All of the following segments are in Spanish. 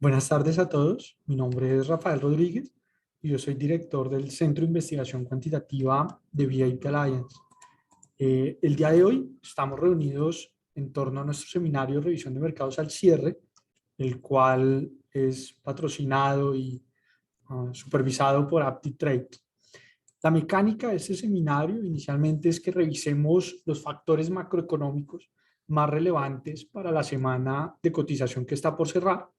Buenas tardes a todos. Mi nombre es Rafael Rodríguez y yo soy director del Centro de Investigación Cuantitativa de VIP Alliance. El día de hoy estamos reunidos en torno a nuestro seminario de revisión de mercados al cierre, el cual es patrocinado y supervisado por AptiTrade. La mecánica de este seminario inicialmente es que revisemos los factores macroeconómicos más relevantes para la semana de cotización que está por cerrar.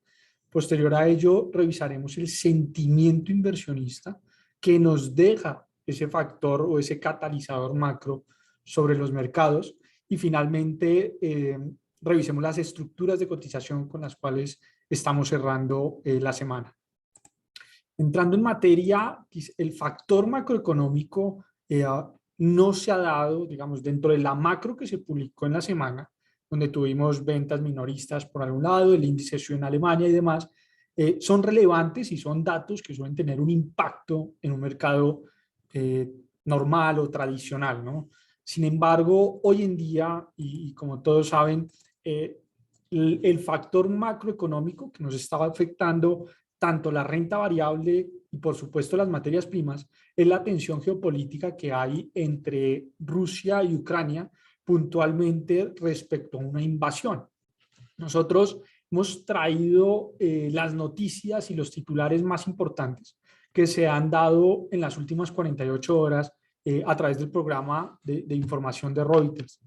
Posterior a ello, revisaremos el sentimiento inversionista que nos deja ese factor o ese catalizador macro sobre los mercados. Y finalmente, revisemos las estructuras de cotización con las cuales estamos cerrando la semana. Entrando en materia, el factor macroeconómico no se ha dado, digamos, dentro de la macro que se publicó en la semana, donde tuvimos ventas minoristas por algún lado, el índice SIO en Alemania y demás, son relevantes y son datos que suelen tener un impacto en un mercado normal o tradicional, ¿no? Sin embargo, hoy en día, y como todos saben, el factor macroeconómico que nos estaba afectando tanto la renta variable y por supuesto las materias primas, es la tensión geopolítica que hay entre Rusia y Ucrania puntualmente respecto a una invasión. Nosotros hemos traído las noticias y los titulares más importantes que se han dado en las últimas 48 horas a través del programa de información de Reuters.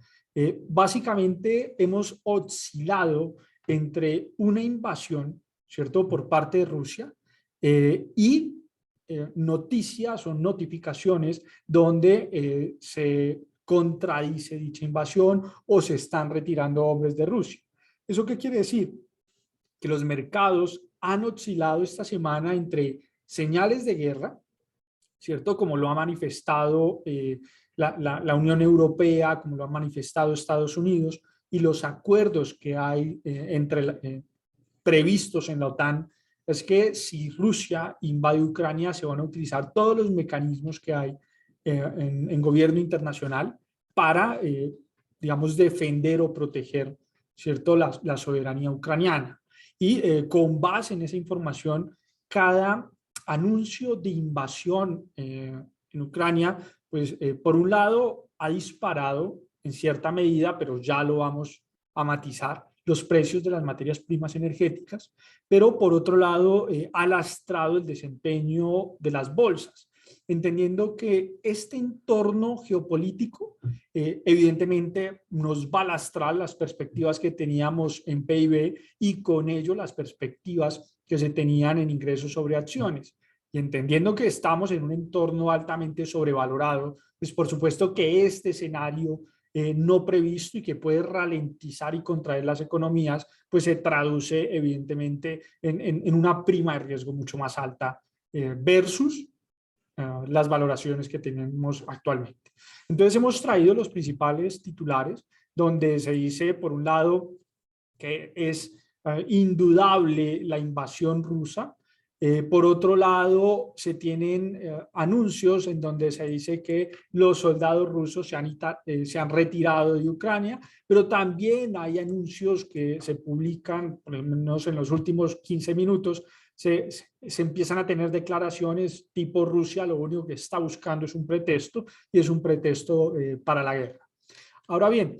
Básicamente hemos oscilado entre una invasión, ¿cierto?, por parte de Rusia y noticias o notificaciones donde se contradice dicha invasión o se están retirando hombres de Rusia. ¿Eso qué quiere decir? Que los mercados han oscilado esta semana entre señales de guerra, ¿cierto? Como lo ha manifestado la Unión Europea, como lo ha manifestado Estados Unidos, y los acuerdos que hay previstos en la OTAN, es que si Rusia invade Ucrania se van a utilizar todos los mecanismos que hay en gobierno internacional para, digamos, defender o proteger, ¿cierto?, la soberanía ucraniana. Y con base en esa información, cada anuncio de invasión en Ucrania, pues por un lado ha disparado en cierta medida, pero ya lo vamos a matizar, los precios de las materias primas energéticas, pero por otro lado ha lastrado el desempeño de las bolsas, entendiendo que este entorno geopolítico evidentemente nos va a lastrar las perspectivas que teníamos en PIB y con ello las perspectivas que se tenían en ingresos sobre acciones. Y entendiendo que estamos en un entorno altamente sobrevalorado, pues por supuesto que este escenario no previsto y que puede ralentizar y contraer las economías, pues se traduce evidentemente en una prima de riesgo mucho más alta versus las valoraciones que tenemos actualmente. Entonces hemos traído los principales titulares donde se dice, por un lado, que es indudable la invasión rusa. Por otro lado, se tienen anuncios en donde se dice que los soldados rusos se han retirado de Ucrania, pero también hay anuncios que se publican, por lo menos en los últimos 15 minutos, se empiezan a tener declaraciones tipo Rusia lo único que está buscando es un pretexto y es un pretexto para la guerra. Ahora bien,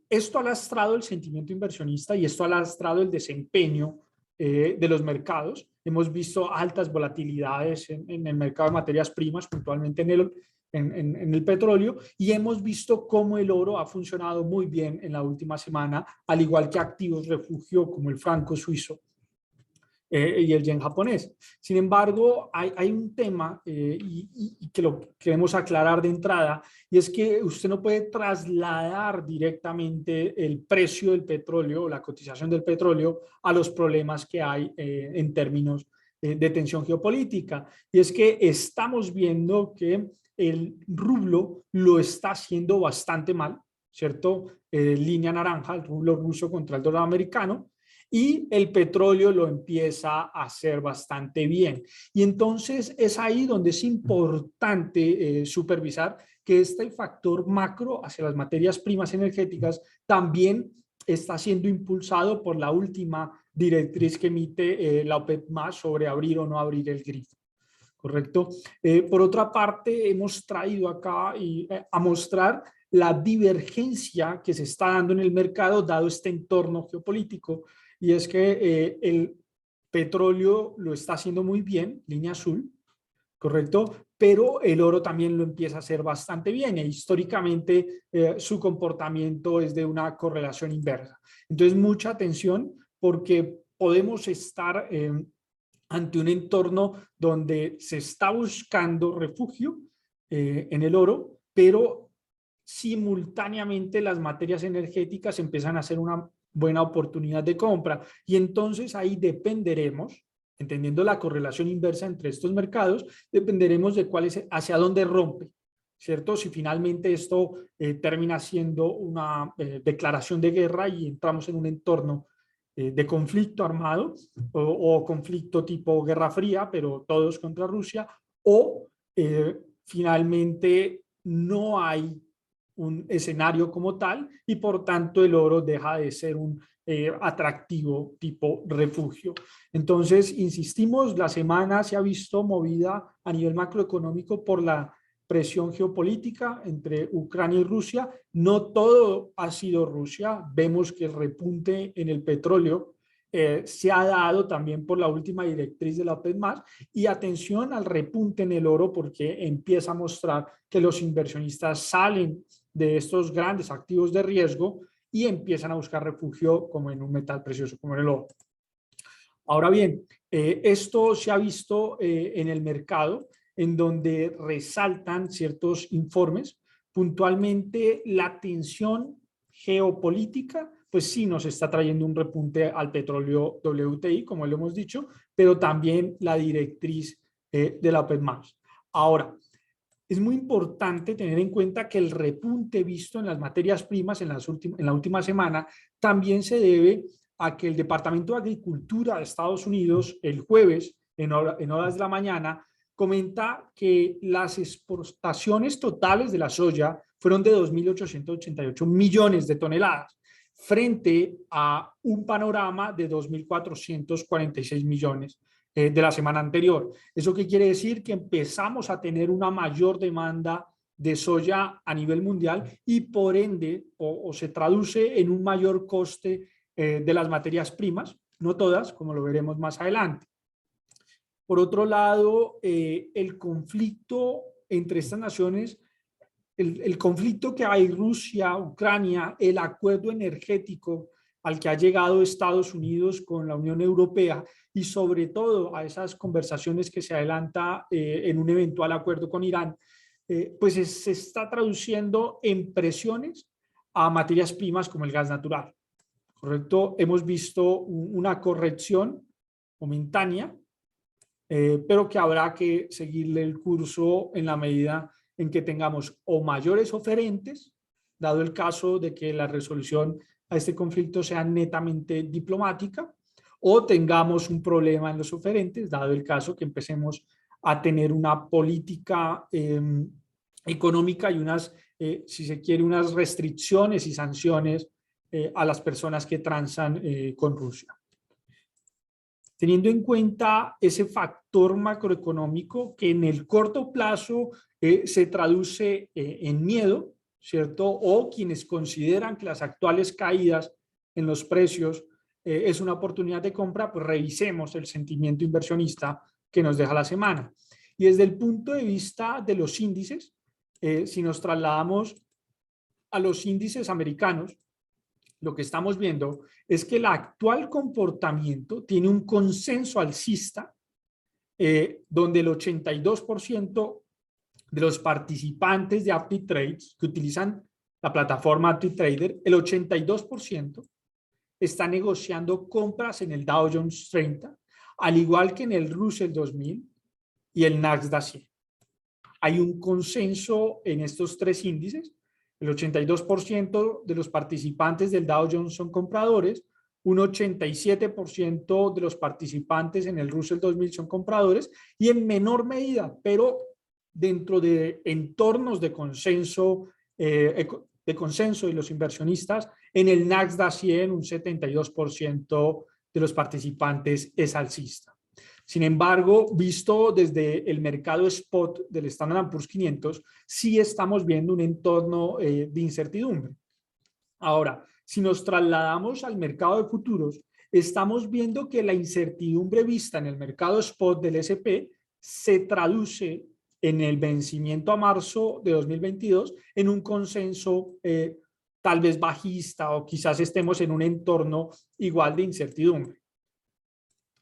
esto ha lastrado el sentimiento inversionista y esto ha lastrado el desempeño de los mercados. Hemos visto altas volatilidades en el mercado de materias primas, puntualmente en el petróleo, y hemos visto cómo el oro ha funcionado muy bien en la última semana, al igual que activos refugio como el franco suizo y el yen japonés. Sin embargo, hay un tema y que lo queremos aclarar de entrada, y es que usted no puede trasladar directamente el precio del petróleo o la cotización del petróleo a los problemas que hay en términos de tensión geopolítica. Y es que estamos viendo que el rublo lo está haciendo bastante mal, ¿cierto? Línea naranja, el rublo ruso contra el dólar americano, y el petróleo lo empieza a hacer bastante bien. Y entonces es ahí donde es importante supervisar que este factor macro hacia las materias primas energéticas también está siendo impulsado por la última directriz que emite la OPEP más sobre abrir o no abrir el grifo. ¿Correcto? Por otra parte, hemos traído acá a mostrar la divergencia que se está dando en el mercado dado este entorno geopolítico, y es que el petróleo lo está haciendo muy bien, línea azul, ¿correcto? Pero el oro también lo empieza a hacer bastante bien, e históricamente su comportamiento es de una correlación inversa. Entonces, mucha atención, porque podemos estar ante un entorno donde se está buscando refugio en el oro, pero simultáneamente las materias energéticas empiezan a ser una buena oportunidad de compra, y entonces ahí dependeremos, entendiendo la correlación inversa entre estos mercados, dependeremos de cuál es, hacia dónde rompe, ¿cierto? Si finalmente esto termina siendo una declaración de guerra y entramos en un entorno de conflicto armado o conflicto tipo Guerra Fría, pero todos contra Rusia, o finalmente no hay un escenario como tal y por tanto el oro deja de ser un atractivo tipo refugio. Entonces, insistimos, la semana se ha visto movida a nivel macroeconómico por la presión geopolítica entre Ucrania y Rusia. No todo ha sido Rusia. Vemos que el repunte en el petróleo se ha dado también por la última directriz de la OPEP+, y atención al repunte en el oro, porque empieza a mostrar que los inversionistas salen de estos grandes activos de riesgo y empiezan a buscar refugio como en un metal precioso como en el oro. Ahora bien, esto se ha visto en el mercado, en donde resaltan ciertos informes, puntualmente la tensión geopolítica, pues sí nos está trayendo un repunte al petróleo WTI, como lo hemos dicho, pero también la directriz de la OPEP+. Ahora, es muy importante tener en cuenta que el repunte visto en las materias primas en la última semana también se debe a que el Departamento de Agricultura de Estados Unidos el jueves, en horas de la mañana, comenta que las exportaciones totales de la soya fueron de 2.888 millones de toneladas, frente a un panorama de 2.446 millones de la semana anterior. ¿Eso qué quiere decir? Que empezamos a tener una mayor demanda de soya a nivel mundial y por ende o se traduce en un mayor coste de las materias primas, no todas, como lo veremos más adelante. Por otro lado, el conflicto entre estas naciones, el conflicto que hay Rusia, Ucrania, el acuerdo energético al que ha llegado Estados Unidos con la Unión Europea y sobre todo a esas conversaciones que se adelanta en un eventual acuerdo con Irán, pues se está traduciendo en presiones a materias primas como el gas natural, ¿correcto? Hemos visto una corrección momentánea, pero que habrá que seguirle el curso en la medida en que tengamos o mayores oferentes, dado el caso de que la resolución a este conflicto sea netamente diplomática, o tengamos un problema en los oferentes, dado el caso que empecemos a tener una política económica y unas, si se quiere, unas restricciones y sanciones a las personas que transan con Rusia. Teniendo en cuenta ese factor macroeconómico que en el corto plazo se traduce en miedo, ¿cierto? O quienes consideran que las actuales caídas en los precios es una oportunidad de compra, pues revisemos el sentimiento inversionista que nos deja la semana. Y desde el punto de vista de los índices, si nos trasladamos a los índices americanos, lo que estamos viendo es que el actual comportamiento tiene un consenso alcista, donde el 82% de los participantes de ActiveTrades que utilizan la plataforma ActiveTrader, el 82% está negociando compras en el Dow Jones 30, al igual que en el Russell 2000 y el Nasdaq 100. Hay un consenso en estos tres índices. El 82% de los participantes del Dow Jones son compradores, un 87% de los participantes en el Russell 2000 son compradores, y en menor medida, pero dentro de entornos de consenso de los inversionistas, en el Nasdaq 100 un 72% de los participantes es alcista. Sin embargo, visto desde el mercado spot del Standard & Poor's 500, sí estamos viendo un entorno de incertidumbre. Ahora, si nos trasladamos al mercado de futuros, estamos viendo que la incertidumbre vista en el mercado spot del S&P se traduce en el vencimiento a marzo de 2022 en un consenso tal vez bajista, o quizás estemos en un entorno igual de incertidumbre,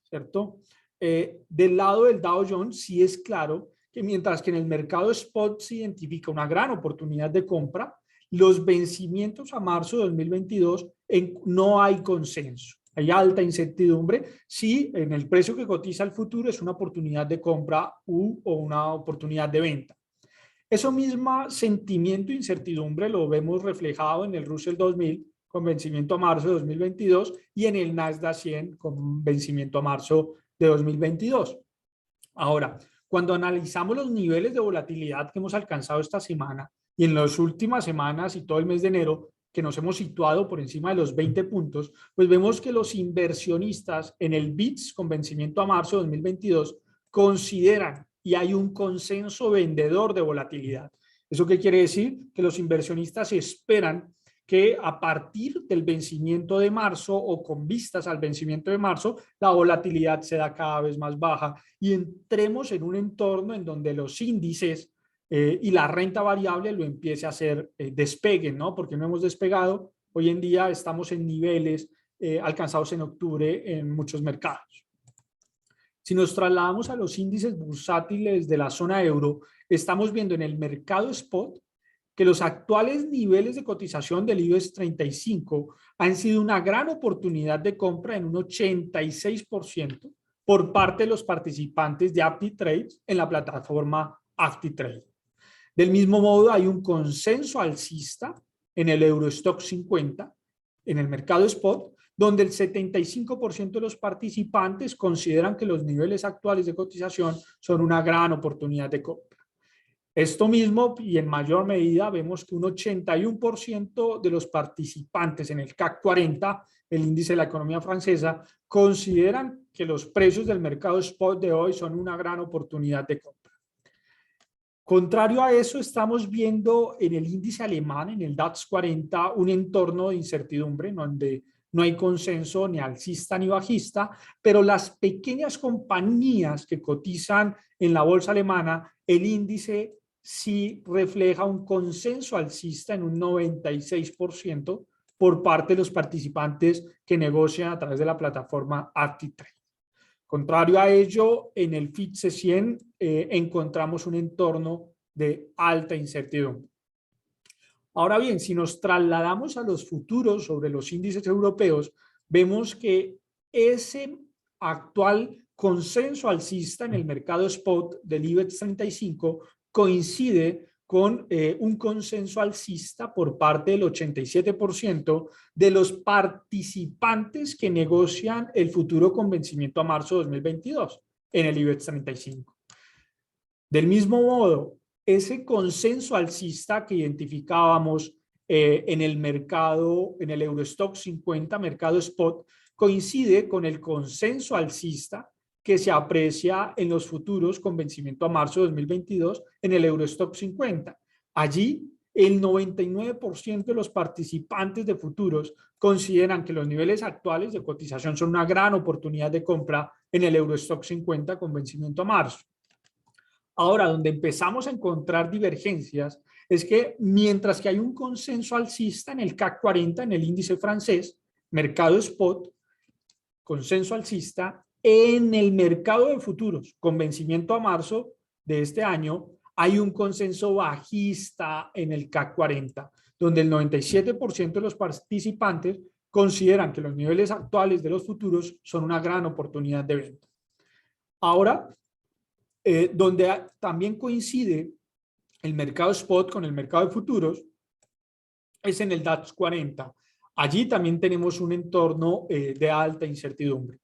¿cierto? Del lado del Dow Jones sí es claro que mientras que en el mercado spot se identifica una gran oportunidad de compra, los vencimientos a marzo de 2022 no hay consenso. Hay alta incertidumbre si en el precio que cotiza el futuro es una oportunidad de compra o una oportunidad de venta. Eso mismo sentimiento de incertidumbre lo vemos reflejado en el Russell 2000 con vencimiento a marzo de 2022 y en el Nasdaq 100 con vencimiento a marzo de 2022. Ahora, cuando analizamos los niveles de volatilidad que hemos alcanzado esta semana y en las últimas semanas y todo el mes de enero, que nos hemos situado por encima de los 20 puntos, pues vemos que los inversionistas en el VIX con vencimiento a marzo de 2022 consideran y hay un consenso vendedor de volatilidad. ¿Eso qué quiere decir? Que los inversionistas esperan que a partir del vencimiento de marzo o con vistas al vencimiento de marzo, la volatilidad sea cada vez más baja y entremos en un entorno en donde los índices y la renta variable lo empiece a hacer despeguen, ¿no? Porque no hemos despegado. Hoy en día estamos en niveles alcanzados en octubre en muchos mercados. Si nos trasladamos a los índices bursátiles de la zona euro, estamos viendo en el mercado spot que los actuales niveles de cotización del IBEX 35 han sido una gran oportunidad de compra en un 86% por parte de los participantes de ActiTrade en la plataforma ActiTrade. Del mismo modo, hay un consenso alcista en el Eurostock 50, en el mercado spot, donde el 75% de los participantes consideran que los niveles actuales de cotización son una gran oportunidad de compra. Esto mismo y en mayor medida vemos que un 81% de los participantes en el CAC 40, el índice de la economía francesa, consideran que los precios del mercado spot de hoy son una gran oportunidad de compra. Contrario a eso, estamos viendo en el índice alemán, en el DAX 40, un entorno de incertidumbre donde no hay consenso ni alcista ni bajista, pero las pequeñas compañías que cotizan en la bolsa alemana, el índice sí refleja un consenso alcista en un 96% por parte de los participantes que negocian a través de la plataforma ActiTrade. Contrario a ello, en el FTSE 100 encontramos un entorno de alta incertidumbre. Ahora bien, si nos trasladamos a los futuros sobre los índices europeos, vemos que ese actual consenso alcista en el mercado spot del IBEX 35 coincide con un consenso alcista por parte del 87% de los participantes que negocian el futuro con vencimiento a marzo de 2022 en el IBEX 35. Del mismo modo, ese consenso alcista que identificábamos en el mercado, en el Eurostock 50, mercado spot, coincide con el consenso alcista que se aprecia en los futuros con vencimiento a marzo de 2022 en el Eurostock 50. Allí, el 99% de los participantes de futuros consideran que los niveles actuales de cotización son una gran oportunidad de compra en el Eurostock 50 con vencimiento a marzo. Ahora, donde empezamos a encontrar divergencias es que mientras que hay un consenso alcista en el CAC 40, en el índice francés, mercado spot, consenso alcista, en el mercado de futuros, con vencimiento a marzo de este año, hay un consenso bajista en el CAC 40, donde el 97% de los participantes consideran que los niveles actuales de los futuros son una gran oportunidad de venta. Ahora, donde también coincide el mercado spot con el mercado de futuros, es en el DAX 40. Allí también tenemos un entorno de alta incertidumbre.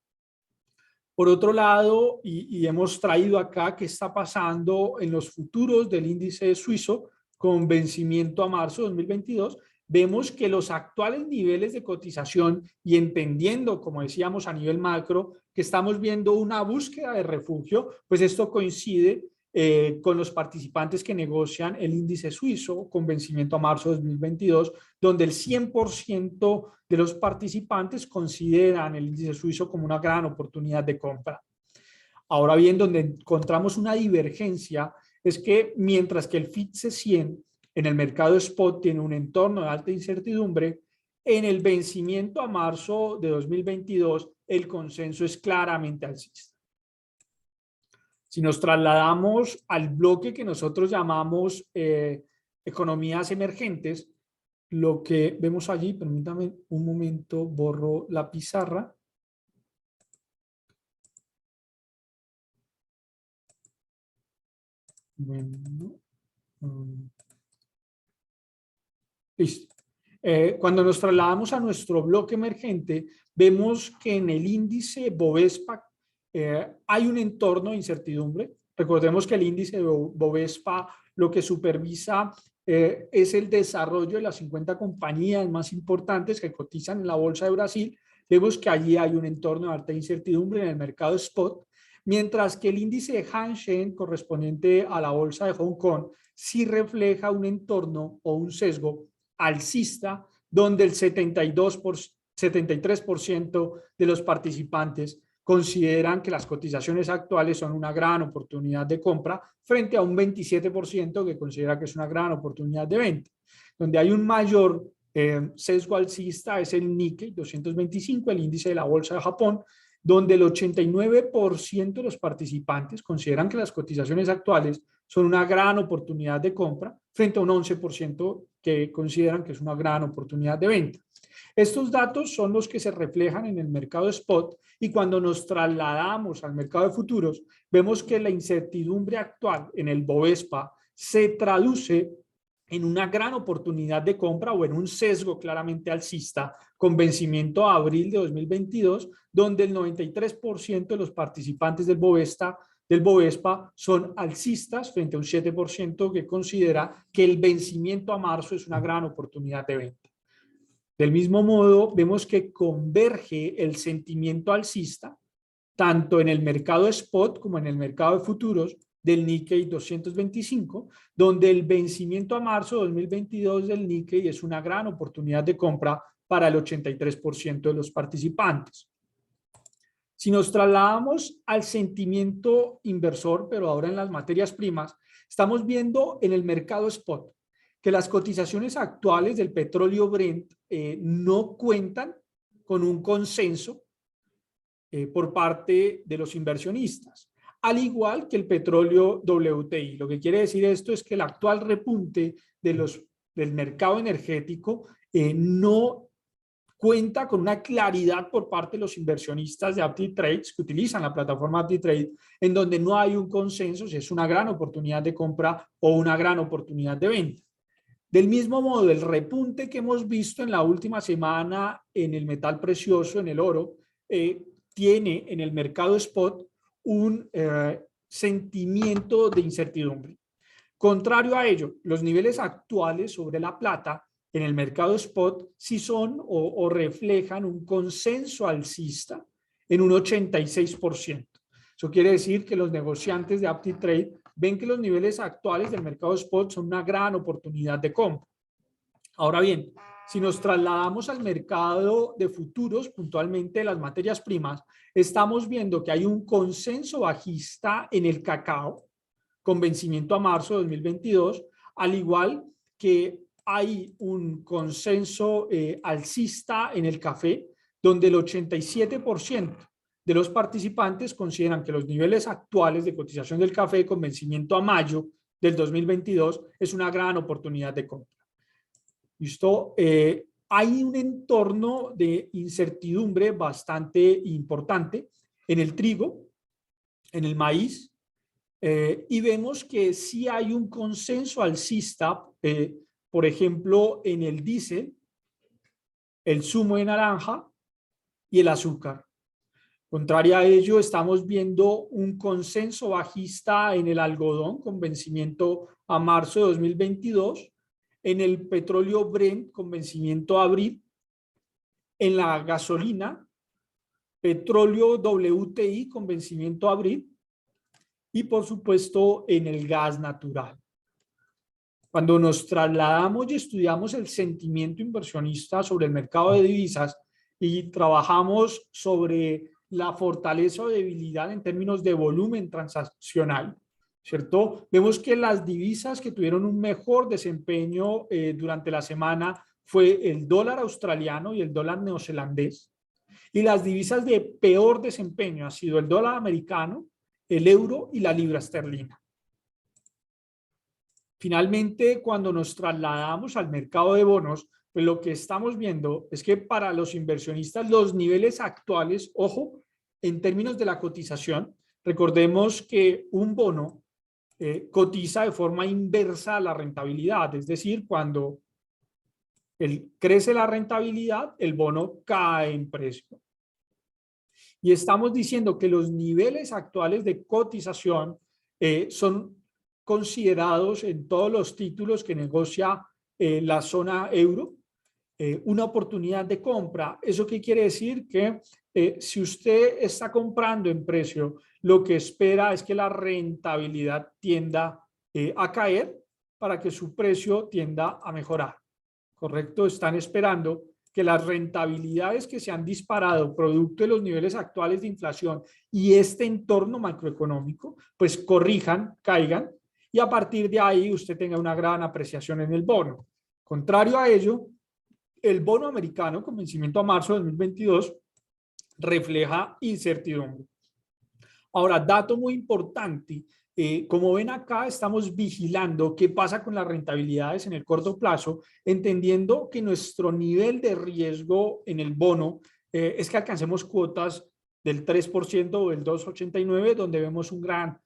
Por otro lado, y hemos traído acá qué está pasando en los futuros del índice suizo con vencimiento a marzo de 2022, vemos que los actuales niveles de cotización y entendiendo, como decíamos a nivel macro, que estamos viendo una búsqueda de refugio, pues esto coincide con los participantes que negocian el índice suizo con vencimiento a marzo de 2022, donde el 100% de los participantes consideran el índice suizo como una gran oportunidad de compra. Ahora bien, donde encontramos una divergencia es que mientras que el FTSE 100 en el mercado spot tiene un entorno de alta incertidumbre, en el vencimiento a marzo de 2022 el consenso es claramente alcista. Si nos trasladamos al bloque que nosotros llamamos economías emergentes, lo que vemos allí, permítame un momento, borro la pizarra. Bueno, listo. Cuando nos trasladamos a nuestro bloque emergente, vemos que en el índice Bovespa hay un entorno de incertidumbre. Recordemos que el índice de Bovespa lo que supervisa es el desarrollo de las 50 compañías más importantes que cotizan en la Bolsa de Brasil. Vemos que allí hay un entorno de alta incertidumbre en el mercado spot, mientras que el índice de Hang Seng correspondiente a la Bolsa de Hong Kong sí refleja un entorno o un sesgo alcista, donde el 73% de los participantes consideran que las cotizaciones actuales son una gran oportunidad de compra frente a un 27% que considera que es una gran oportunidad de venta. Donde hay un mayor sesgo alcista es el Nikkei 225, el índice de la bolsa de Japón, donde el 89% de los participantes consideran que las cotizaciones actuales son una gran oportunidad de compra frente a un 11% que consideran que es una gran oportunidad de venta. Estos datos son los que se reflejan en el mercado spot y cuando nos trasladamos al mercado de futuros, vemos que la incertidumbre actual en el Bovespa se traduce en una gran oportunidad de compra o en un sesgo claramente alcista con vencimiento a abril de 2022, donde el 93% de los participantes del Bovespa son alcistas frente a un 7% que considera que el vencimiento a marzo es una gran oportunidad de venta. Del mismo modo, vemos que converge el sentimiento alcista tanto en el mercado spot como en el mercado de futuros del Nikkei 225, donde el vencimiento a marzo de 2022 del Nikkei es una gran oportunidad de compra para el 83% de los participantes. Si nos trasladamos al sentimiento inversor, pero ahora en las materias primas, estamos viendo en el mercado spot que las cotizaciones actuales del petróleo Brent no cuentan con un consenso por parte de los inversionistas, al igual que el petróleo WTI. Lo que quiere decir esto es que el actual repunte del mercado energético no cuenta con una claridad por parte de los inversionistas de AptiTrades que utilizan la plataforma AptiTrade, en donde no hay un consenso si es una gran oportunidad de compra o una gran oportunidad de venta. Del mismo modo, el repunte que hemos visto en la última semana en el metal precioso, en el oro, tiene en el mercado spot un sentimiento de incertidumbre. Contrario a ello, los niveles actuales sobre la plata en el mercado spot sí son o reflejan un consenso alcista en un 86%. Eso quiere decir que los negociantes de AptiTrade ven que los niveles actuales del mercado spot son una gran oportunidad de compra. Ahora bien, si nos trasladamos al mercado de futuros, puntualmente las materias primas, estamos viendo que hay un consenso bajista en el cacao con vencimiento a marzo de 2022, al igual que hay un consenso alcista en el café, donde el 87% de los participantes consideran que los niveles actuales de cotización del café con vencimiento a mayo del 2022 es una gran oportunidad de compra. ¿Listo? Hay un entorno de incertidumbre bastante importante en el trigo, en el maíz, y vemos que sí hay un consenso alcista, por ejemplo, en el diésel, el zumo de naranja y el azúcar. Contrario a ello, estamos viendo un consenso bajista en el algodón con vencimiento a marzo de 2022, en el petróleo Brent con vencimiento a abril, en la gasolina, petróleo WTI con vencimiento a abril y por supuesto en el gas natural. Cuando nos trasladamos y estudiamos el sentimiento inversionista sobre el mercado de divisas y trabajamos sobre la fortaleza o debilidad en términos de volumen transaccional, ¿cierto? Vemos que las divisas que tuvieron un mejor desempeño durante la semana fue el dólar australiano y el dólar neozelandés. Y las divisas de peor desempeño ha sido el dólar americano, el euro y la libra esterlina. Finalmente, cuando nos trasladamos al mercado de bonos, pues lo que estamos viendo es que para los inversionistas los niveles actuales, ojo, en términos de la cotización, recordemos que un bono cotiza de forma inversa a la rentabilidad, es decir, cuando crece la rentabilidad, el bono cae en precio. Y estamos diciendo que los niveles actuales de cotización son considerados en todos los títulos que negocia la zona euro una oportunidad de compra. ¿Eso qué quiere decir? Que si usted está comprando en precio, lo que espera es que la rentabilidad tienda a caer para que su precio tienda a mejorar. ¿Correcto? Están esperando que las rentabilidades que se han disparado producto de los niveles actuales de inflación y este entorno macroeconómico, pues corrijan, caigan, y a partir de ahí usted tenga una gran apreciación en el bono. Contrario a ello, el bono americano con vencimiento a marzo de 2022 refleja incertidumbre. Ahora, dato muy importante, como ven acá, estamos vigilando qué pasa con las rentabilidades en el corto plazo, entendiendo que nuestro nivel de riesgo en el bono es que alcancemos cuotas del 3% o del 2,89, donde vemos un gran,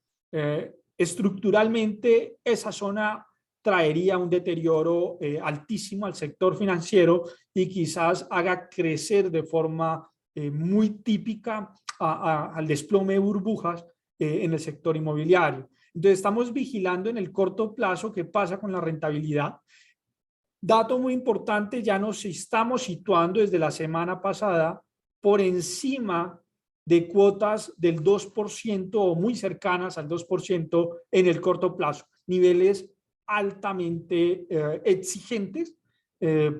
estructuralmente esa zona traería un deterioro altísimo al sector financiero y quizás haga crecer de forma muy típica al desplome de burbujas en el sector inmobiliario. Entonces estamos vigilando en el corto plazo qué pasa con la rentabilidad. Dato muy importante, ya nos estamos situando desde la semana pasada por encima de cuotas del 2% o muy cercanas al 2% en el corto plazo, niveles altamente exigentes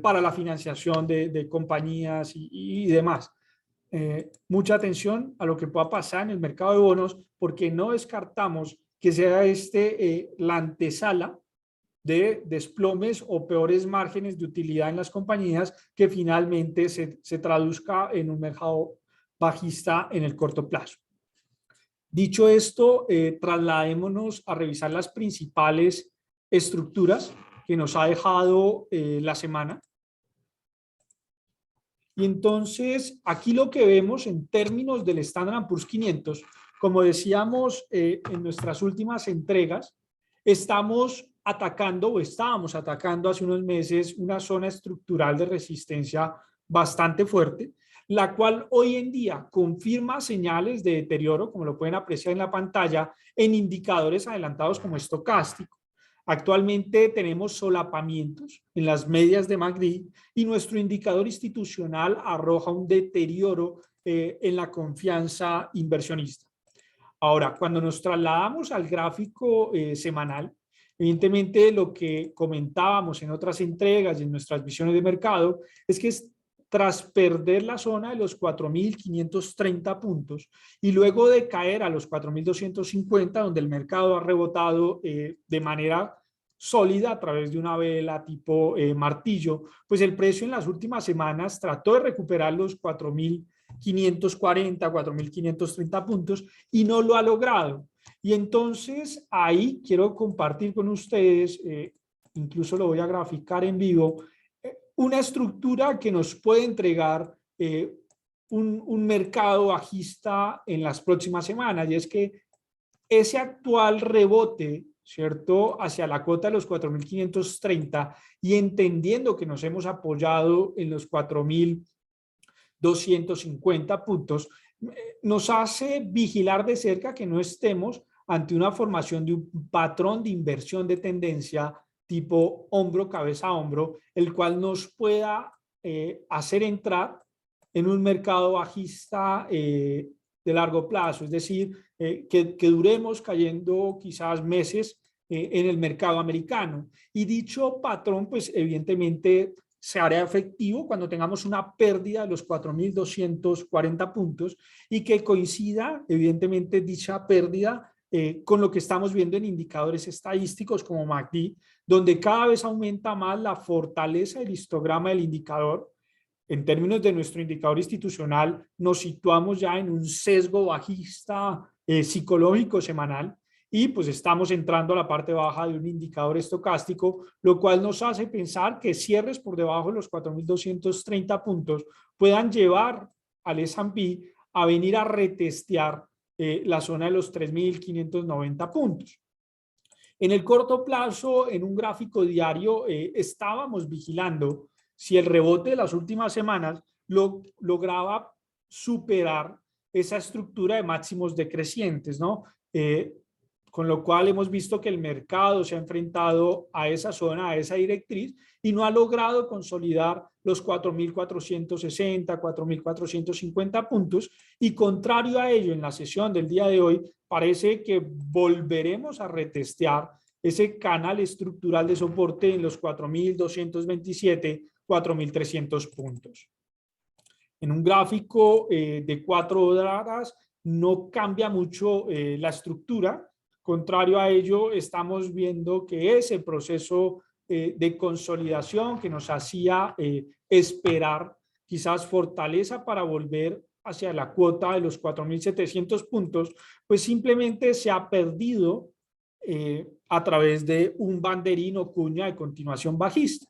para la financiación de compañías y demás. Mucha atención a lo que pueda pasar en el mercado de bonos, porque no descartamos que sea la antesala de desplomes o peores márgenes de utilidad en las compañías que finalmente se traduzca en un mercado bajista en el corto plazo. Dicho esto, trasladémonos a revisar las principales estructuras que nos ha dejado la semana. Y entonces, aquí lo que vemos en términos del Standard & Poor's 500, como decíamos en nuestras últimas entregas, estábamos atacando hace unos meses una zona estructural de resistencia bastante fuerte, la cual hoy en día confirma señales de deterioro, como lo pueden apreciar en la pantalla, en indicadores adelantados como estocástico. Actualmente tenemos solapamientos en las medias de MACD y nuestro indicador institucional arroja un deterioro en la confianza inversionista. Ahora, cuando nos trasladamos al gráfico semanal, evidentemente lo que comentábamos en otras entregas y en nuestras visiones de mercado es que tras perder la zona de los 4.530 puntos y luego de caer a los 4.250, donde el mercado ha rebotado de manera sólida a través de una vela tipo martillo, pues el precio en las últimas semanas trató de recuperar los 4.540, 4.530 puntos y no lo ha logrado. Y entonces ahí quiero compartir con ustedes, incluso lo voy a graficar en vivo, una estructura que nos puede entregar un mercado bajista en las próximas semanas, y es que ese actual rebote, ¿cierto?, hacia la cuota de los 4.530 y entendiendo que nos hemos apoyado en los 4.250 puntos, nos hace vigilar de cerca que no estemos ante una formación de un patrón de inversión de tendencia tipo hombro, cabeza, hombro, el cual nos pueda hacer entrar en un mercado bajista de largo plazo, es decir, que duremos cayendo quizás meses en el mercado americano. Y dicho patrón, pues evidentemente se hará efectivo cuando tengamos una pérdida de los 4.240 puntos y que coincida evidentemente dicha pérdida con lo que estamos viendo en indicadores estadísticos como MACD, donde cada vez aumenta más la fortaleza del histograma del indicador. En términos de nuestro indicador institucional, nos situamos ya en un sesgo bajista psicológico semanal y pues estamos entrando a la parte baja de un indicador estocástico, lo cual nos hace pensar que cierres por debajo de los 4.230 puntos puedan llevar al S&P a venir a retestear la zona de los 3.590 puntos. En el corto plazo, en un gráfico diario, estábamos vigilando si el rebote de las últimas semanas lograba superar esa estructura de máximos decrecientes, ¿no? Con lo cual hemos visto que el mercado se ha enfrentado a esa zona, a esa directriz, y no ha logrado consolidar los 4.460, 4.450 puntos, y contrario a ello, en la sesión del día de hoy, parece que volveremos a retestear ese canal estructural de soporte en los 4.227, 4.300 puntos. En un gráfico de 4 horas no cambia mucho la estructura. Contrario a ello, estamos viendo que ese proceso de consolidación que nos hacía esperar quizás fortaleza para volver hacia la cuota de los 4.700 puntos, pues simplemente se ha perdido a través de un banderín o cuña de continuación bajista.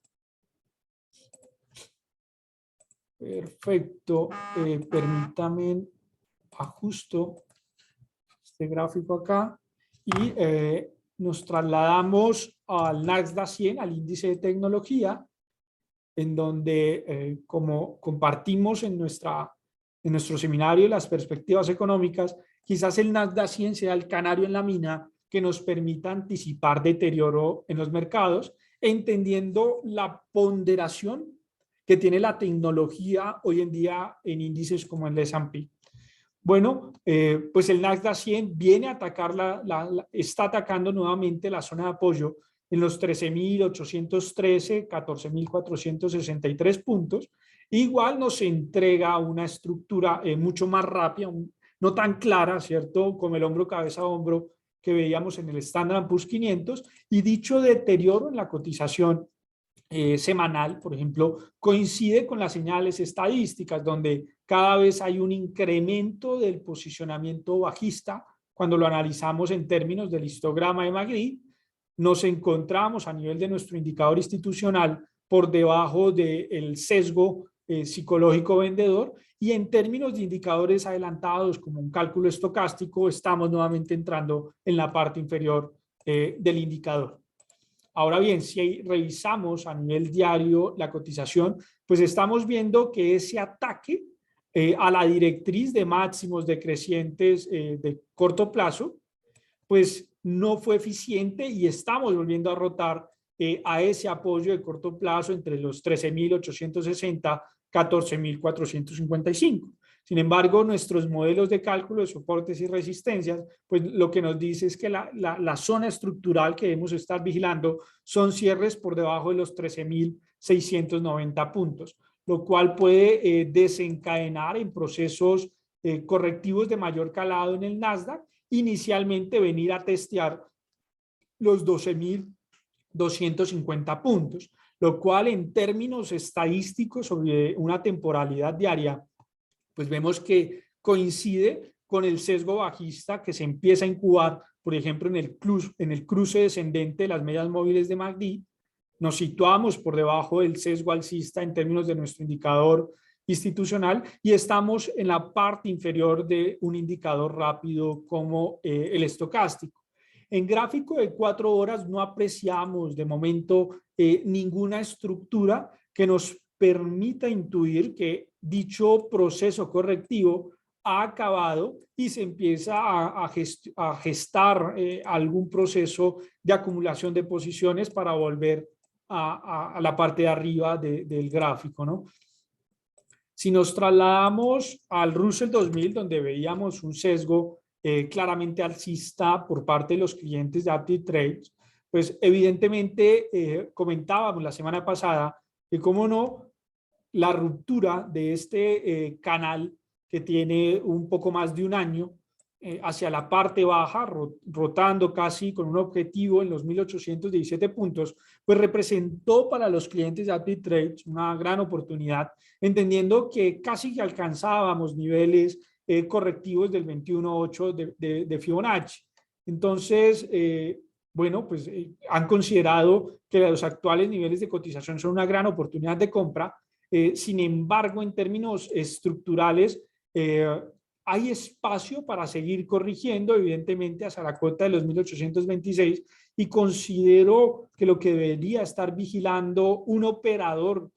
Perfecto. Permítame ajusto este gráfico acá y nos trasladamos al Nasdaq 100, al índice de tecnología, en donde como compartimos en nuestro seminario las perspectivas económicas, quizás el Nasdaq 100 sea el canario en la mina que nos permita anticipar deterioro en los mercados, entendiendo la ponderación que tiene la tecnología hoy en día en índices como el S&P. Bueno, pues el Nasdaq 100 viene a atacar, está atacando nuevamente la zona de apoyo en los 13.813, 14.463 puntos. Igual nos entrega una estructura mucho más rápida, no tan clara, ¿cierto? Como el hombro, cabeza, hombro que veíamos en el Standard & Poor's 500, y dicho deterioro en la cotización semanal, por ejemplo, coincide con las señales estadísticas, donde cada vez hay un incremento del posicionamiento bajista. Cuando lo analizamos en términos del histograma de MACD, nos encontramos a nivel de nuestro indicador institucional por debajo del sesgo psicológico vendedor, y en términos de indicadores adelantados como un cálculo estocástico estamos nuevamente entrando en la parte inferior del indicador. Ahora bien, si revisamos a nivel diario la cotización, pues estamos viendo que ese ataque a la directriz de máximos decrecientes de corto plazo, pues no fue eficiente y estamos volviendo a rotar a ese apoyo de corto plazo entre los 13.860, 14.455. Sin embargo, nuestros modelos de cálculo de soportes y resistencias, pues lo que nos dice es que la zona estructural que debemos estar vigilando son cierres por debajo de los 13.690 puntos, lo cual puede desencadenar en procesos correctivos de mayor calado en el Nasdaq, inicialmente venir a testear los 12.250 puntos, lo cual en términos estadísticos sobre una temporalidad diaria, pues vemos que coincide con el sesgo bajista que se empieza a incubar, por ejemplo, en el cruce descendente de las medias móviles de MACD. Nos situamos por debajo del sesgo alcista en términos de nuestro indicador institucional y estamos en la parte inferior de un indicador rápido como el estocástico. En gráfico de 4 horas no apreciamos de momento ninguna estructura que nos permita intuir que dicho proceso correctivo ha acabado y se empieza a gestar algún proceso de acumulación de posiciones para volver a la parte de arriba del gráfico, ¿no? Si nos trasladamos al Russell 2000, donde veíamos un sesgo claramente alcista por parte de los clientes de Active Trades, pues evidentemente comentábamos la semana pasada que, cómo no, la ruptura de este canal que tiene un poco más de un año hacia la parte baja, rotando casi con un objetivo en los 1817 puntos, pues representó para los clientes de Active Trades una gran oportunidad, entendiendo que casi que alcanzábamos niveles correctivos del 21.8 de Fibonacci. Entonces, bueno, pues han considerado que los actuales niveles de cotización son una gran oportunidad de compra. Sin embargo, en términos estructurales, hay espacio para seguir corrigiendo, evidentemente, hacia la cota de los 1826, y considero que lo que debería estar vigilando un operador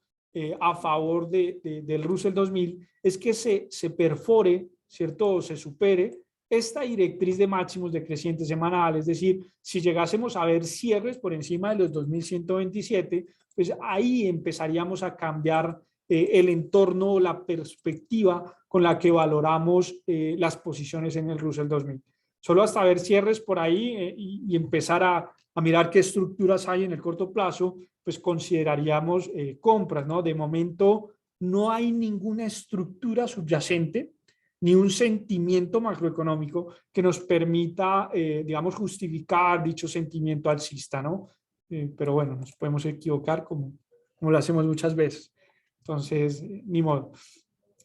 a favor del Russell 2000 es que se perfore, ¿cierto? O se supere esta directriz de máximos decrecientes semanal. Es decir, si llegásemos a ver cierres por encima de los 2127, pues ahí empezaríamos a cambiar el entorno, la perspectiva con la que valoramos las posiciones en el Russell 2000. Solo hasta ver cierres por ahí y empezar a mirar qué estructuras hay en el corto plazo, pues consideraríamos compras, ¿no? De momento no hay ninguna estructura subyacente ni un sentimiento macroeconómico que nos permita, digamos, justificar dicho sentimiento alcista, ¿no? Pero bueno, nos podemos equivocar como lo hacemos muchas veces. Entonces, ni modo.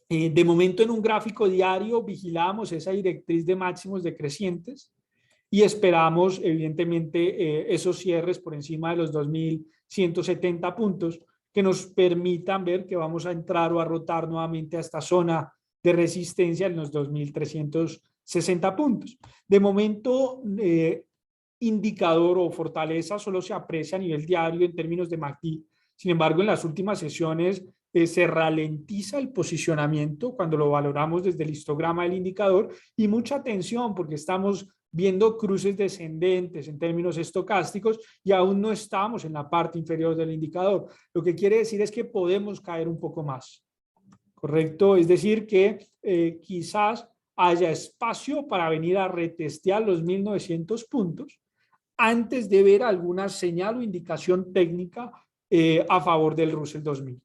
De momento, en un gráfico diario vigilamos esa directriz de máximos decrecientes y esperamos, evidentemente, esos cierres por encima de los 2170 puntos que nos permitan ver que vamos a entrar o a rotar nuevamente a esta zona de resistencia en los 2360 puntos. De momento, indicador o fortaleza solo se aprecia a nivel diario en términos de MACD. Sin embargo, en las últimas sesiones se ralentiza el posicionamiento cuando lo valoramos desde el histograma del indicador, y mucha atención porque estamos viendo cruces descendentes en términos estocásticos y aún no estamos en la parte inferior del indicador. Lo que quiere decir es que podemos caer un poco más, ¿correcto? Es decir, que quizás haya espacio para venir a retestear los 1900 puntos antes de ver alguna señal o indicación técnica a favor del Russell 2000.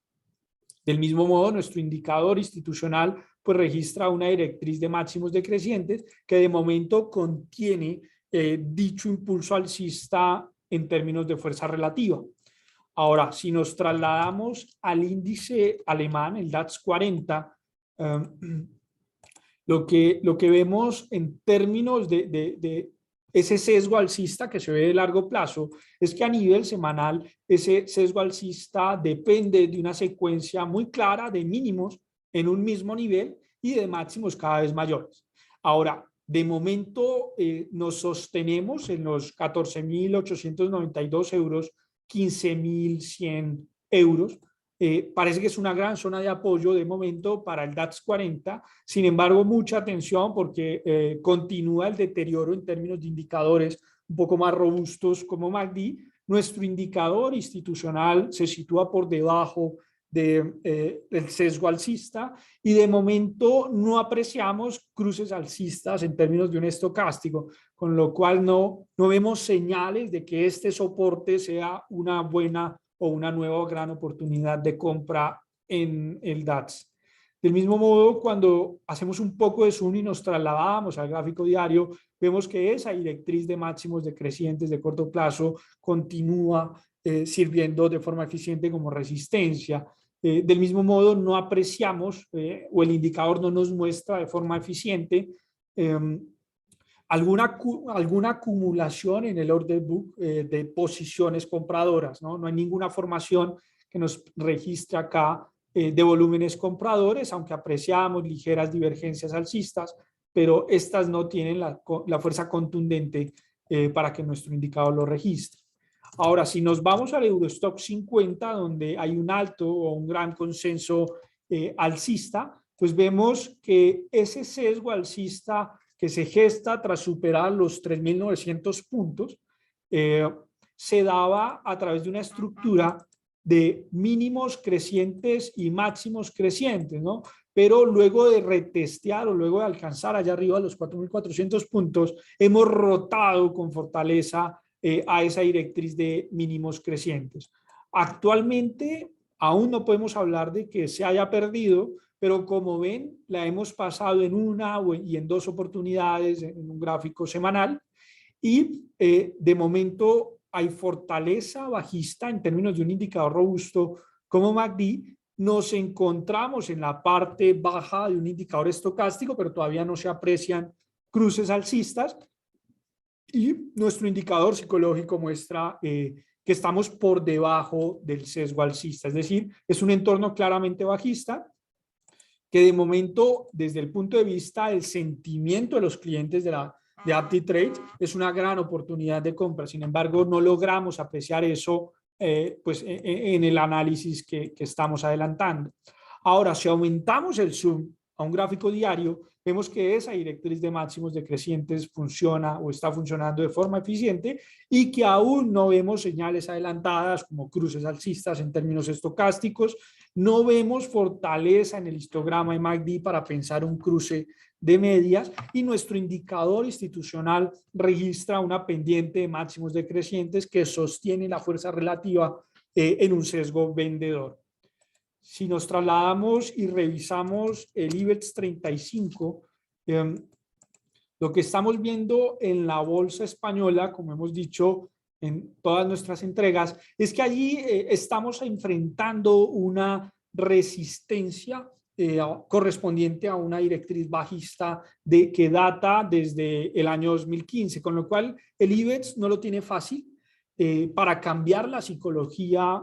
Del mismo modo, nuestro indicador institucional pues registra una directriz de máximos decrecientes que de momento contiene dicho impulso alcista en términos de fuerza relativa. Ahora, si nos trasladamos al índice alemán, el DAX 40, lo que vemos en términos de ese sesgo alcista que se ve de largo plazo es que a nivel semanal ese sesgo alcista depende de una secuencia muy clara de mínimos en un mismo nivel y de máximos cada vez mayores. Ahora, de momento nos sostenemos en los 14.892 euros, 15.100 euros. Parece que es una gran zona de apoyo de momento para el DAX 40. Sin embargo, mucha atención porque continúa el deterioro en términos de indicadores un poco más robustos como MACD. Nuestro indicador institucional se sitúa por debajo del sesgo alcista y de momento no apreciamos cruces alcistas en términos de un estocástico, con lo cual no vemos señales de que este soporte sea una buena o una nueva gran oportunidad de compra en el DAX. Del mismo modo, cuando hacemos un poco de zoom y nos trasladamos al gráfico diario, vemos que esa directriz de máximos decrecientes de corto plazo continúa sirviendo de forma eficiente como resistencia. Del mismo modo, no apreciamos o el indicador no nos muestra de forma eficiente alguna acumulación en el order book de posiciones compradoras, ¿no? No hay ninguna formación que nos registre acá de volúmenes compradores, aunque apreciamos ligeras divergencias alcistas, pero estas no tienen la fuerza contundente para que nuestro indicador lo registre. Ahora, si nos vamos al Eurostock 50, donde hay un alto o un gran consenso alcista, pues vemos que ese sesgo alcista que se gesta tras superar los 3.900 puntos, se daba a través de una estructura de mínimos crecientes y máximos crecientes, ¿no? Pero luego de retestear o luego de alcanzar allá arriba los 4.400 puntos, hemos rotado con fortaleza a esa directriz de mínimos crecientes. Actualmente aún no podemos hablar de que se haya perdido, pero como ven, la hemos pasado en una y en dos oportunidades en un gráfico semanal y de momento hay fortaleza bajista en términos de un indicador robusto como MACD. Nos encontramos en la parte baja de un indicador estocástico, pero todavía no se aprecian cruces alcistas y nuestro indicador psicológico muestra que estamos por debajo del sesgo alcista, es decir, es un entorno claramente bajista que de momento, desde el punto de vista del sentimiento de los clientes de AptiTrade, es una gran oportunidad de compra. Sin embargo, no logramos apreciar eso pues, en el análisis que estamos adelantando. Ahora, si aumentamos el zoom a un gráfico diario, vemos que esa directriz de máximos decrecientes funciona o está funcionando de forma eficiente y que aún no vemos señales adelantadas como cruces alcistas en términos estocásticos. No vemos fortaleza en el histograma de MACD para pensar un cruce de medias y nuestro indicador institucional registra una pendiente de máximos decrecientes que sostiene la fuerza relativa en un sesgo vendedor. Si nos trasladamos y revisamos el IBEX 35, lo que estamos viendo en la bolsa española, como hemos dicho en todas nuestras entregas, es que allí estamos enfrentando una resistencia correspondiente a una directriz bajista que data desde el año 2015, con lo cual el IBEX no lo tiene fácil para cambiar la psicología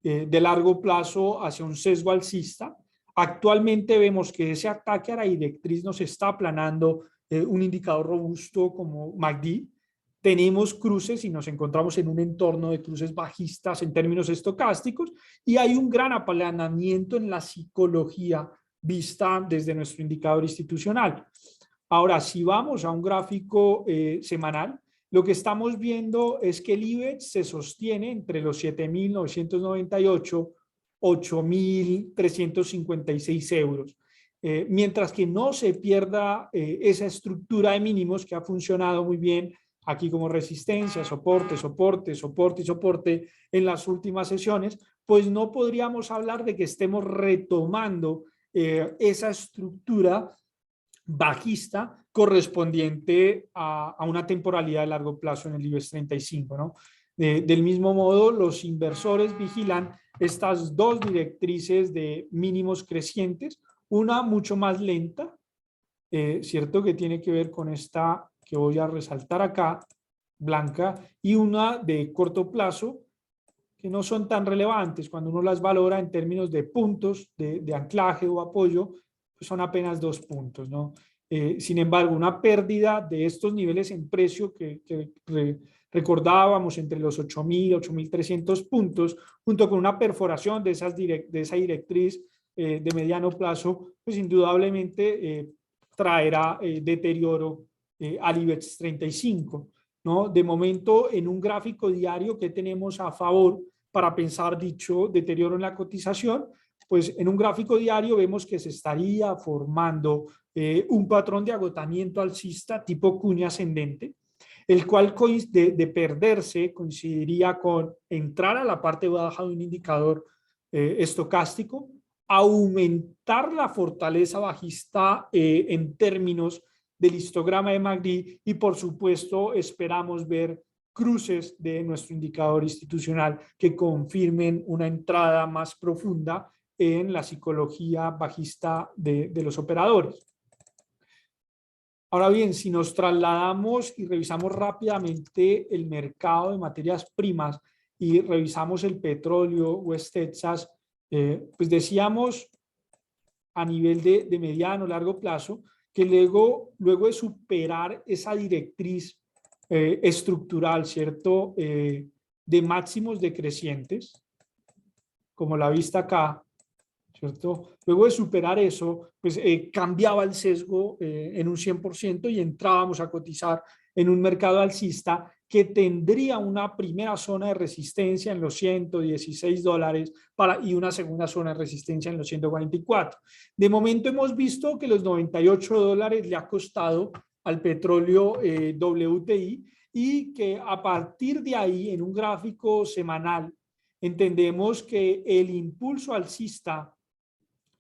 de largo plazo hacia un sesgo alcista. Actualmente vemos que ese ataque a la directriz nos está aplanando un indicador robusto como MACD. Tenemos cruces y nos encontramos en un entorno de cruces bajistas en términos estocásticos y hay un gran aplanamiento en la psicología vista desde nuestro indicador institucional. Ahora, si vamos a un gráfico semanal, lo que estamos viendo es que el IBEX se sostiene entre los 7.998, 8.356 euros. Mientras que no se pierda esa estructura de mínimos que ha funcionado muy bien aquí como resistencia, soporte, soporte, soporte y soporte en las últimas sesiones, pues no podríamos hablar de que estemos retomando esa estructura bajista correspondiente a una temporalidad de largo plazo en el IBEX 35, ¿no? Del mismo modo, los inversores vigilan estas dos directrices de mínimos crecientes, una mucho más lenta, ¿cierto? Que tiene que ver con esta que voy a resaltar acá, blanca, y una de corto plazo, que no son tan relevantes cuando uno las valora en términos de puntos de anclaje o apoyo, pues son apenas 2 puntos, ¿no? Sin embargo, una pérdida de estos niveles en precio que recordábamos entre los 8.000 y 8.300 puntos, junto con una perforación de esa directriz de mediano plazo, pues indudablemente traerá deterioro al IBEX 35. ¿No? De momento, en un gráfico diario que tenemos a favor para pensar dicho deterioro en la cotización, pues en un gráfico diario vemos que se estaría formando un patrón de agotamiento alcista tipo cuña ascendente, el cual de perderse coincidiría con entrar a la parte baja de un indicador estocástico, aumentar la fortaleza bajista en términos del histograma de MACD y por supuesto esperamos ver cruces de nuestro indicador institucional que confirmen una entrada más profunda en la psicología bajista de los operadores. Ahora bien, si nos trasladamos y revisamos rápidamente el mercado de materias primas y revisamos el petróleo, West Texas, pues decíamos a nivel de mediano, largo plazo, que luego de superar esa directriz estructural, ¿cierto? De máximos decrecientes, como la vista acá, ¿cierto? Luego de superar eso, pues cambiaba el sesgo en un 100% y entrábamos a cotizar en un mercado alcista que tendría una primera zona de resistencia en los $116 y una segunda zona de resistencia en los 144. De momento hemos visto que los $98 le ha costado al petróleo WTI y que a partir de ahí, en un gráfico semanal, entendemos que el impulso alcista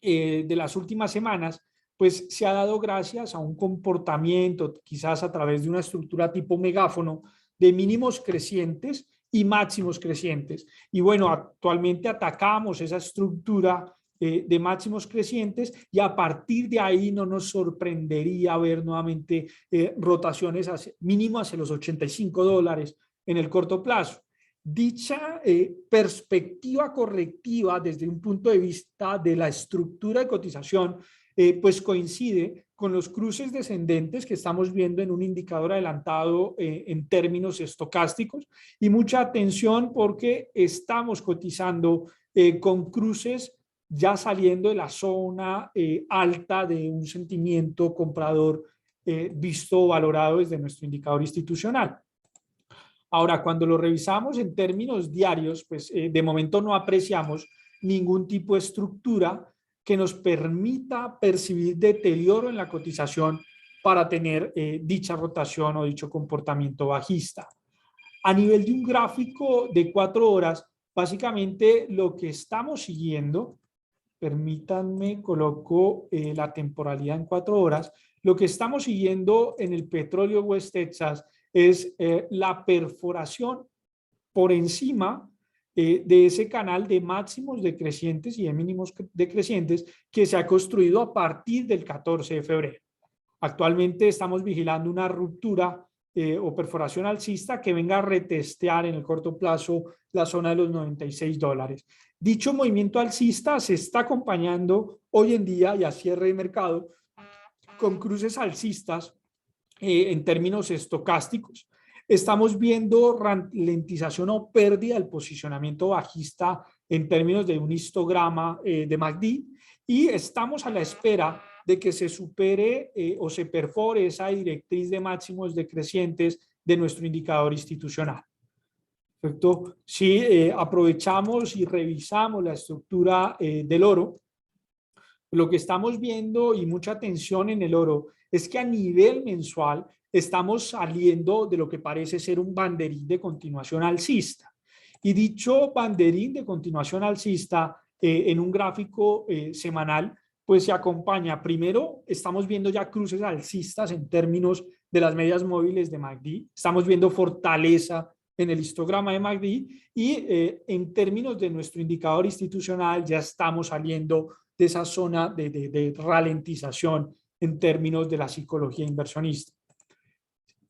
de las últimas semanas, pues se ha dado gracias a un comportamiento, quizás a través de una estructura tipo megáfono, de mínimos crecientes y máximos crecientes. Y bueno, actualmente atacamos esa estructura de máximos crecientes y a partir de ahí no nos sorprendería ver nuevamente rotaciones mínimo hacia los $85 en el corto plazo. Dicha perspectiva correctiva desde un punto de vista de la estructura de cotización, pues coincide con los cruces descendentes que estamos viendo en un indicador adelantado en términos estocásticos y mucha atención porque estamos cotizando con cruces ya saliendo de la zona alta de un sentimiento comprador visto o valorado desde nuestro indicador institucional. Ahora, cuando lo revisamos en términos diarios, pues de momento no apreciamos ningún tipo de estructura que nos permita percibir deterioro en la cotización para tener dicha rotación o dicho comportamiento bajista. A nivel de un gráfico de 4 horas, básicamente lo que estamos siguiendo, permítanme, coloco la temporalidad en 4 horas, lo que estamos siguiendo en el petróleo West Texas es la perforación por encima de ese canal de máximos decrecientes y de mínimos decrecientes que se ha construido a partir del 14 de febrero. Actualmente estamos vigilando una ruptura o perforación alcista que venga a retestear en el corto plazo la zona de los $96. Dicho movimiento alcista se está acompañando hoy en día y a cierre de mercado con cruces alcistas en términos estocásticos. Estamos viendo ralentización o pérdida del posicionamiento bajista en términos de un histograma de MACD y estamos a la espera de que se supere o se perfore esa directriz de máximos decrecientes de nuestro indicador institucional. ¿Perfecto? Si aprovechamos y revisamos la estructura del oro, lo que estamos viendo y mucha atención en el oro es que a nivel mensual estamos saliendo de lo que parece ser un banderín de continuación alcista. Y dicho banderín de continuación alcista en un gráfico semanal, pues se acompaña, primero estamos viendo ya cruces alcistas en términos de las medias móviles de MACD, estamos viendo fortaleza en el histograma de MACD y en términos de nuestro indicador institucional ya estamos saliendo de esa zona de ralentización en términos de la psicología inversionista.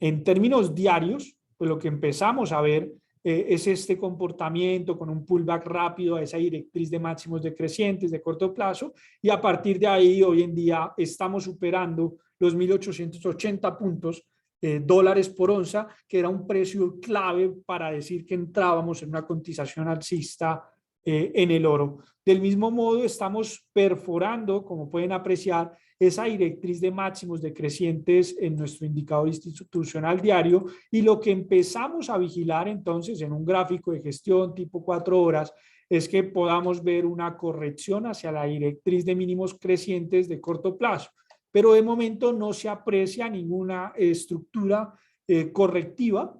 En términos diarios, pues lo que empezamos a ver es este comportamiento con un pullback rápido a esa directriz de máximos decrecientes de corto plazo y a partir de ahí hoy en día estamos superando los 1.880 puntos dólares por onza, que era un precio clave para decir que entrábamos en una cotización alcista en el oro. Del mismo modo, estamos perforando, como pueden apreciar, esa directriz de máximos decrecientes en nuestro indicador institucional diario y lo que empezamos a vigilar entonces en un gráfico de gestión tipo 4 horas es que podamos ver una corrección hacia la directriz de mínimos crecientes de corto plazo. Pero de momento no se aprecia ninguna estructura correctiva.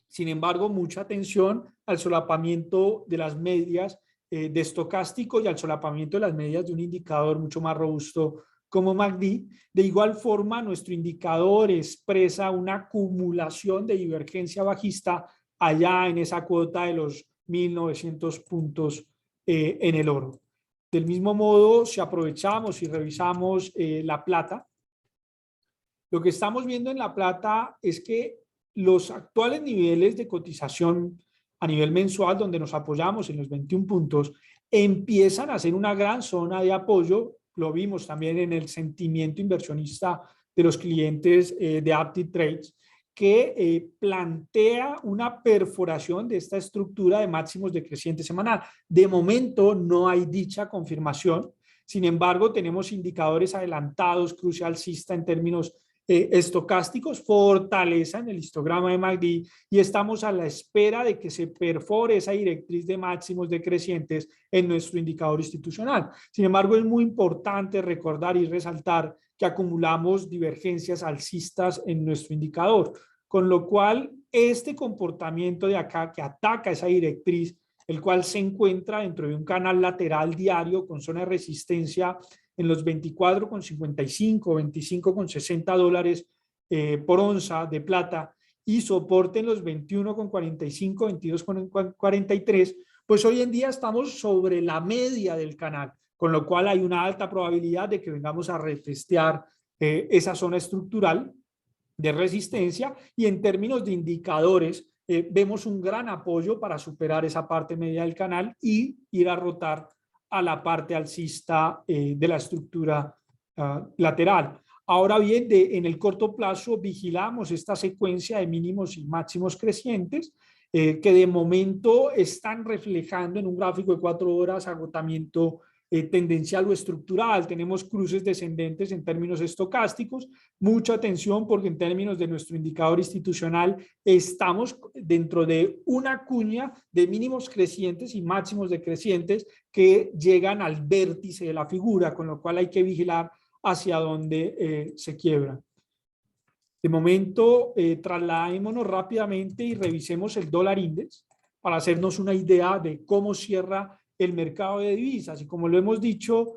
Sin embargo, mucha atención al solapamiento de las medias de estocástico y al solapamiento de las medias de un indicador mucho más robusto como MACD. De igual forma, nuestro indicador expresa una acumulación de divergencia bajista allá en esa cuota de los 1.900 puntos en el oro. Del mismo modo, si aprovechamos y revisamos la plata, lo que estamos viendo en la plata es que los actuales niveles de cotización a nivel mensual, donde nos apoyamos en los 21 puntos, empiezan a ser una gran zona de apoyo. Lo vimos también en el sentimiento inversionista de los clientes de Aptiv Trades, que plantea una perforación de esta estructura de máximos decreciente semanal. De momento no hay dicha confirmación. Sin embargo, tenemos indicadores adelantados, cruce alcista en términos estocásticos, fortaleza en el histograma de MACD y estamos a la espera de que se perfore esa directriz de máximos decrecientes en nuestro indicador institucional. Sin embargo, es muy importante recordar y resaltar que acumulamos divergencias alcistas en nuestro indicador, con lo cual este comportamiento de acá que ataca esa directriz, el cual se encuentra dentro de un canal lateral diario con zona de resistencia en los 24,55, 25,60 dólares por onza de plata y soporte en los 21,45, 22,43, pues hoy en día estamos sobre la media del canal, con lo cual hay una alta probabilidad de que vengamos a retestear esa zona estructural de resistencia y en términos de indicadores vemos un gran apoyo para superar esa parte media del canal y ir a rotar a la parte alcista de la estructura lateral. Ahora bien, en el corto plazo vigilamos esta secuencia de mínimos y máximos crecientes que de momento están reflejando en un gráfico de 4 horas agotamiento tendencial o estructural. Tenemos cruces descendentes en términos estocásticos. Mucha atención porque en términos de nuestro indicador institucional estamos dentro de una cuña de mínimos crecientes y máximos decrecientes que llegan al vértice de la figura, con lo cual hay que vigilar hacia dónde se quiebra. De momento, trasladémonos rápidamente y revisemos el dólar index para hacernos una idea de cómo cierra el mercado de divisas. Y como lo hemos dicho,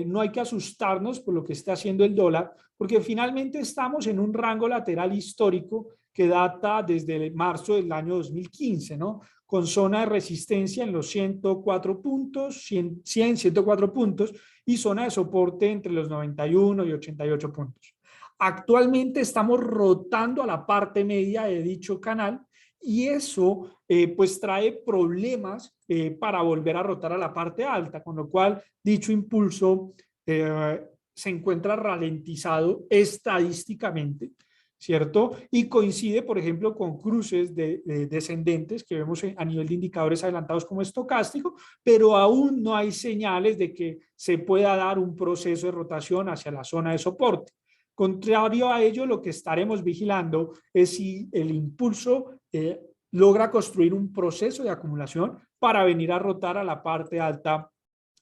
no hay que asustarnos por lo que está haciendo el dólar, porque finalmente estamos en un rango lateral histórico que data desde marzo del año 2015, ¿no? Con zona de resistencia en los 104 puntos, 104 puntos y zona de soporte entre los 91 y 88 puntos. Actualmente estamos rotando a la parte media de dicho canal y eso pues trae problemas para volver a rotar a la parte alta, con lo cual dicho impulso se encuentra ralentizado estadísticamente, ¿cierto? Y coincide, por ejemplo, con cruces descendentes que vemos a nivel de indicadores adelantados como estocástico, pero aún no hay señales de que se pueda dar un proceso de rotación hacia la zona de soporte. Contrario a ello, lo que estaremos vigilando es si el impulso logra construir un proceso de acumulación para venir a rotar a la parte alta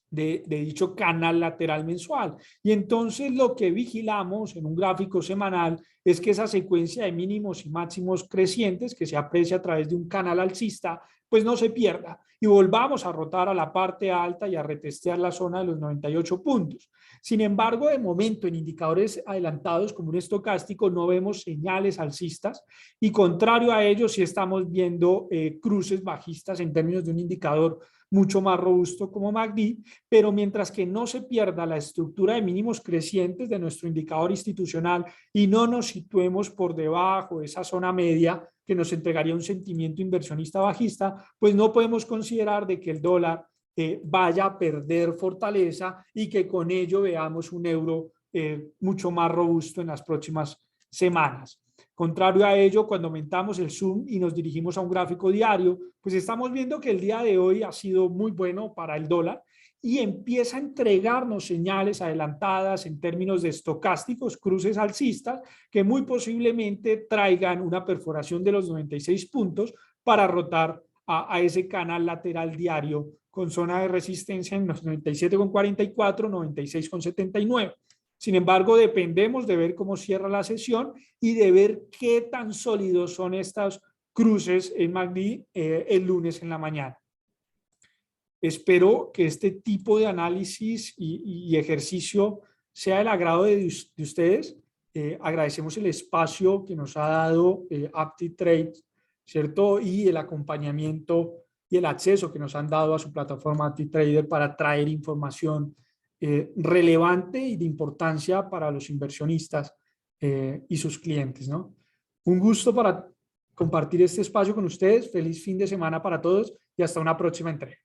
de dicho canal lateral mensual. Y entonces lo que vigilamos en un gráfico semanal es que esa secuencia de mínimos y máximos crecientes que se aprecia a través de un canal alcista, pues no se pierda y volvamos a rotar a la parte alta y a retestear la zona de los 98 puntos. Sin embargo, de momento en indicadores adelantados como un estocástico no vemos señales alcistas y contrario a ello sí estamos viendo cruces bajistas en términos de un indicador mucho más robusto como MACD, pero mientras que no se pierda la estructura de mínimos crecientes de nuestro indicador institucional y no nos situemos por debajo de esa zona media que nos entregaría un sentimiento inversionista bajista, pues no podemos considerar de que el dólar vaya a perder fortaleza y que con ello veamos un euro mucho más robusto en las próximas semanas. Contrario a ello, cuando aumentamos el zoom y nos dirigimos a un gráfico diario, pues estamos viendo que el día de hoy ha sido muy bueno para el dólar y empieza a entregarnos señales adelantadas en términos de estocásticos, cruces alcistas, que muy posiblemente traigan una perforación de los 96 puntos para rotar a ese canal lateral diario con zona de resistencia en los 97,44, 96,79. Sin embargo, dependemos de ver cómo cierra la sesión y de ver qué tan sólidos son estos cruces en MACD el lunes en la mañana. Espero que este tipo de análisis y ejercicio sea del agrado de ustedes. Agradecemos el espacio que nos ha dado AptiTrade, ¿cierto? Y el acompañamiento y el acceso que nos han dado a su plataforma AptiTrader para traer información relevante y de importancia para los inversionistas y sus clientes, ¿no? Un gusto para compartir este espacio con ustedes. Feliz fin de semana para todos y hasta una próxima entrega.